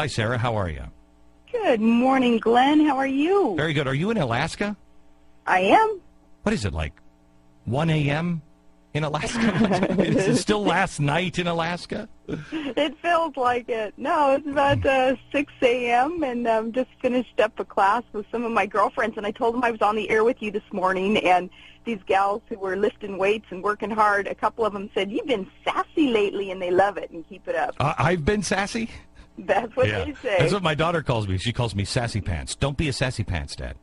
Hi, Sarah. How are you? Good morning, Glenn. How are you? Very good. Are you in Alaska? I am. What is it, like 1 a.m. in Alaska? Is it still last night in Alaska? It feels like it. No, it's about 6 a.m., and just finished up a class with some of my girlfriends, and I told them I was on the air with you this morning, and these gals who were lifting weights and working hard, a couple of them said, "You've been sassy lately," and they love it, and keep it up. I've been sassy? That's what they say. That's what my daughter calls me. She calls me Sassy Pants. Don't be a Sassy Pants, Dad.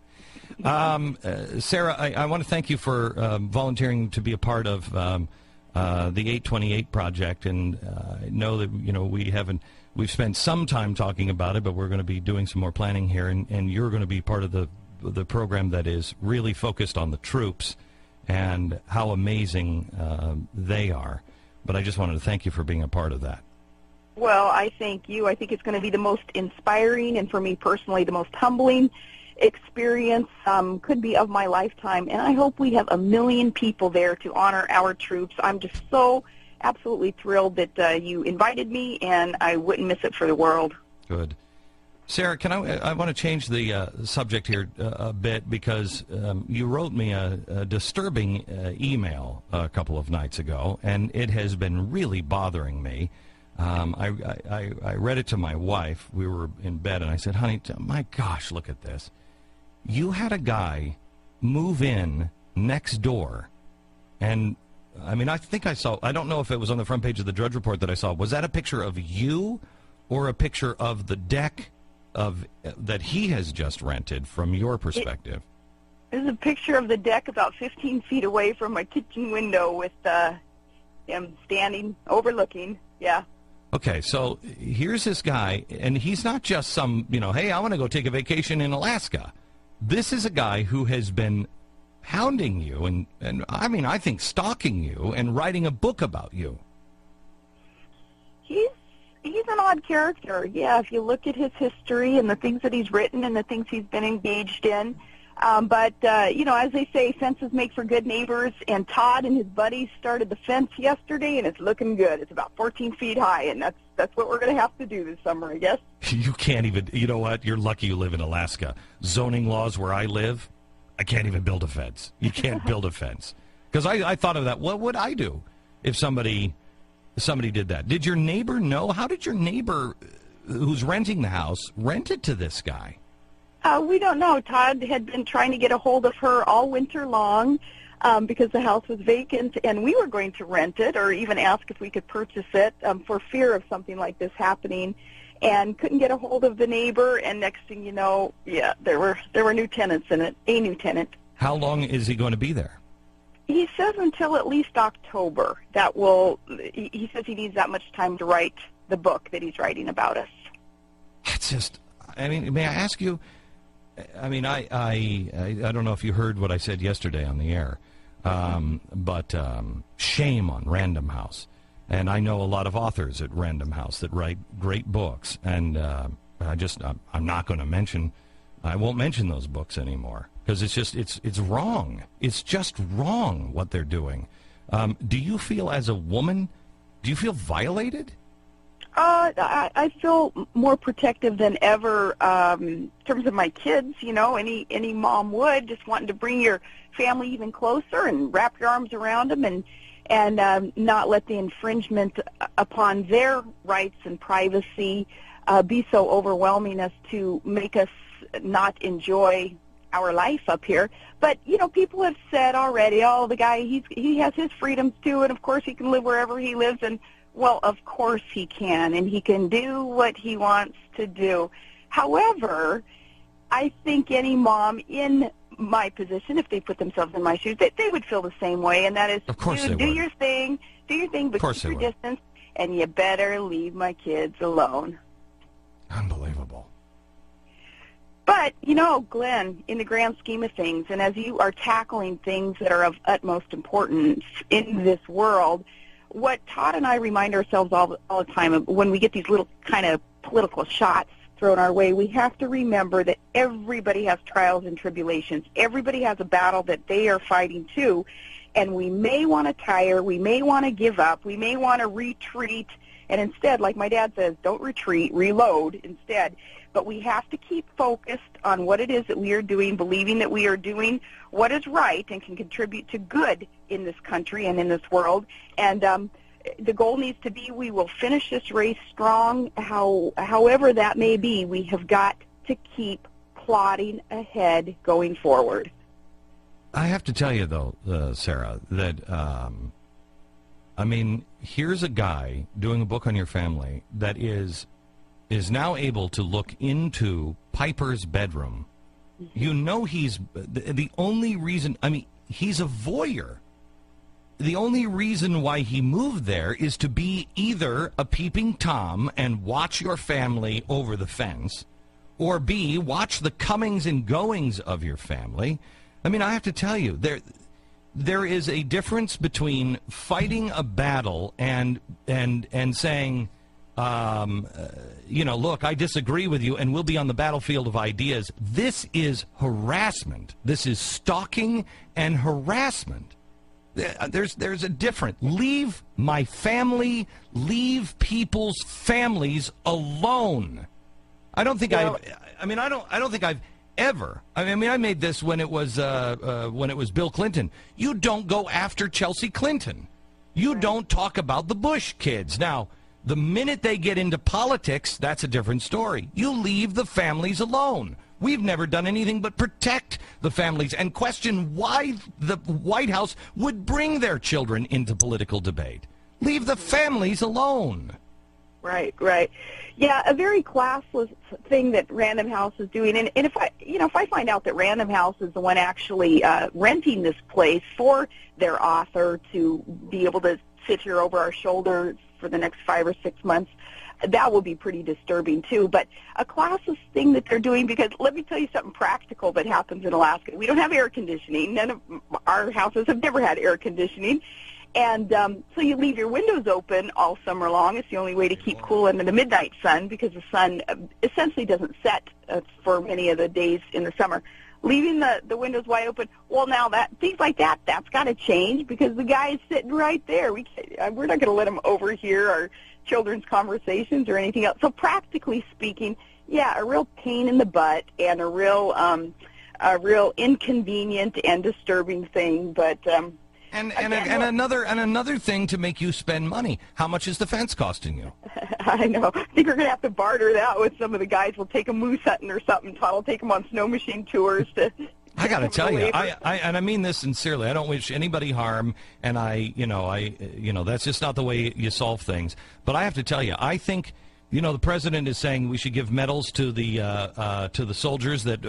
Sarah, I want to thank you for volunteering to be a part of the 828 project, and I know that we've spent some time talking about it, but we're going to be doing some more planning here, and you're going to be part of the program that is really focused on the troops and how amazing they are. But I just wanted to thank you for being a part of that. Well, I thank you. I think it's going to be the most inspiring, and for me personally, the most humbling experience could be of my lifetime, and I hope we have 1 million people there to honor our troops. I'm just so absolutely thrilled that you invited me, and I wouldn't miss it for the world. Good. Sarah, I want to change the subject here a bit, because you wrote me a disturbing email a couple of nights ago, and it has been really bothering me. I read it to my wife. We were in bed, and I said, "Honey, my gosh, look at this. You had a guy move in next door, and I mean, I think I saw, I don't know if it was on the front page of the Drudge Report that I saw. Was that a picture of you or a picture of the deck that he has just rented from your perspective?" There's a picture of the deck about 15 feet away from my kitchen window with him standing, overlooking, yeah. Okay, so here's this guy, and he's not just some, hey, I want to go take a vacation in Alaska. This is a guy who has been hounding you and I mean, I think stalking you and writing a book about you. He's an odd character, yeah, if you look at his history and the things that he's written and the things he's been engaged in. But as they say, fences make for good neighbors, and Todd and his buddies started the fence yesterday, and it's looking good. It's about 14 feet high, and that's what we're going to have to do this summer, I guess. You can't even, you know what? You're lucky you live in Alaska. Zoning laws where I live, I can't even build a fence. You can't build a fence. Because I thought of that. What would I do if somebody did that? Did your neighbor know? How did your neighbor who's renting the house rent it to this guy? We don't know. Todd had been trying to get a hold of her all winter long because the house was vacant, and we were going to rent it or even ask if we could purchase it for fear of something like this happening, and couldn't get a hold of the neighbor. And next thing you know, yeah, there were new tenants in it, a new tenant. How long is he going to be there? He says until at least October. He says he needs that much time to write the book that he's writing about us. It's just, I mean, may I ask you? I mean, I don't know if you heard what I said yesterday on the air, but shame on Random House. And I know a lot of authors at Random House that write great books, and I'm not going to mention, I won't mention those books anymore, because it's wrong. It's just wrong what they're doing. Do you feel, as a woman, do you feel violated? I feel more protective than ever in terms of my kids. Any mom would, just wanting to bring your family even closer and wrap your arms around them and not let the infringement upon their rights and privacy be so overwhelming as to make us not enjoy our life up here. But people have said already, the guy, he has his freedoms too, and of course he can live wherever he lives. And well, of course he can, and he can do what he wants to do. However, I think any mom in my position, if they put themselves in my shoes, they would feel the same way, and that is, of course, do your thing, but keep your distance, and you better leave my kids alone. Unbelievable. But, Glenn, in the grand scheme of things, and as you are tackling things that are of utmost importance in this world, what Todd and I remind ourselves all the time when we get these little kind of political shots thrown our way, we have to remember that everybody has trials and tribulations. Everybody has a battle that they are fighting too, and we may want to tire, we may want to give up, we may want to retreat And instead, like my dad says, don't retreat, reload instead. But we have to keep focused on what it is that we are doing, believing that we are doing what is right and can contribute to good in this country and in this world. And the goal needs to be we will finish this race strong. However that may be, we have got to keep plodding ahead going forward. I have to tell you, though, Sarah, that, I mean, here's a guy doing a book on your family that is now able to look into Piper's bedroom. Mm-hmm. You know, he's the only reason, I mean, he's a voyeur. The only reason why he moved there is to be either a peeping Tom and watch your family over the fence, or B, watch the comings and goings of your family. I mean, I have to tell you, there is a difference between fighting a battle and saying, you know, look, I disagree with you, and we'll be on the battlefield of ideas. This is harassment. This is stalking and harassment. There's a difference. Leave my family, leave people's families alone. I don't think I don't think I've ever. I mean, I made this when it was Bill Clinton. You don't go after Chelsea Clinton. You don't talk about the Bush kids. Now, the minute they get into politics, that's a different story. You leave the families alone. We've never done anything but protect the families and question why the White House would bring their children into political debate. Leave the families alone. Right, right. Yeah, a very classless thing that Random House is doing. And if I find out that Random House is the one actually renting this place for their author to be able to sit here over our shoulder for the next 5 or 6 months, that will be pretty disturbing too. But a classless thing that they're doing, because let me tell you something practical that happens in Alaska. We don't have air conditioning. None of our houses have never had air conditioning. And so you leave your windows open all summer long. It's the only way to keep cool under the midnight sun, because the sun essentially doesn't set for many of the days in the summer. Leaving the windows wide open, well, now things like that's got to change, because the guy is sitting right there. We're not going to let him overhear our children's conversations or anything else. So practically speaking, yeah, a real pain in the butt and a real inconvenient and disturbing thing. But and another thing to make you spend money. How much is the fence costing you? I know. I think we're going to have to barter that with some of the guys. We'll take them moose hunting or something. Todd will take them on snow machine tours to. I got to tell you, I mean this sincerely. I don't wish anybody harm, and that's just not the way you solve things. But I have to tell you, I think, the president is saying we should give medals to the soldiers that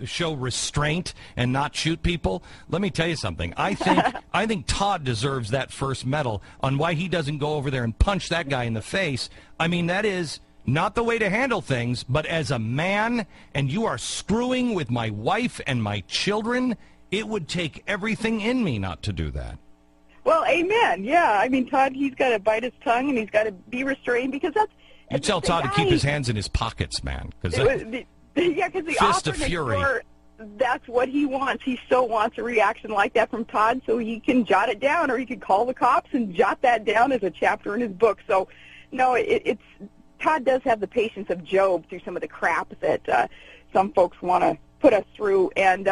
show restraint and not shoot people. Let me tell you something. I think Todd deserves that first medal on why he doesn't go over there and punch that guy in the face. I mean, that is not the way to handle things, but as a man, and you are screwing with my wife and my children, it would take everything in me not to do that. Well, amen. Yeah, I mean, Todd, he's got to bite his tongue and he's got to be restrained, because that's. You tell Todd to keep his hands in his pockets, man. Because the fist of fury. That's what he wants. He so wants a reaction like that from Todd, so he can jot it down, or he could call the cops and jot that down as a chapter in his book. So, no, it's. Todd does have the patience of Job through some of the crap that some folks want to put us through. And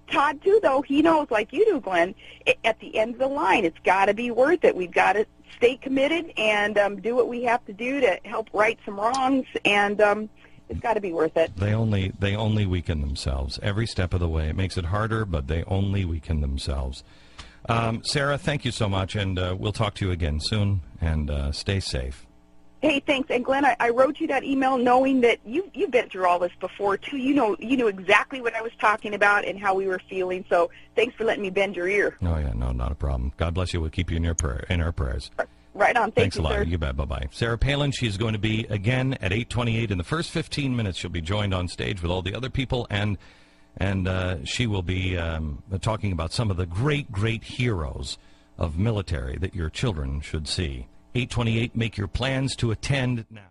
Todd, too, though, he knows, like you do, Glenn, at the end of the line, it's got to be worth it. We've got to stay committed and do what we have to do to help right some wrongs, and it's got to be worth it. They only weaken themselves every step of the way. It makes it harder, but they only weaken themselves. Sarah, thank you so much, and we'll talk to you again soon, and stay safe. Hey, thanks. And Glenn, I wrote you that email knowing that you've been through all this before too. You knew exactly what I was talking about and how we were feeling. So thanks for letting me bend your ear. Oh yeah, no, not a problem. God bless you. We'll keep you in our prayers. Right on. Thanks you, a lot. Sir. You bet. Bye-bye. Sarah Palin, she's going to be again at 8:28. In the first 15 minutes, she'll be joined on stage with all the other people, and she will be talking about some of the great heroes of military that your children should see. 8:28, make your plans to attend now.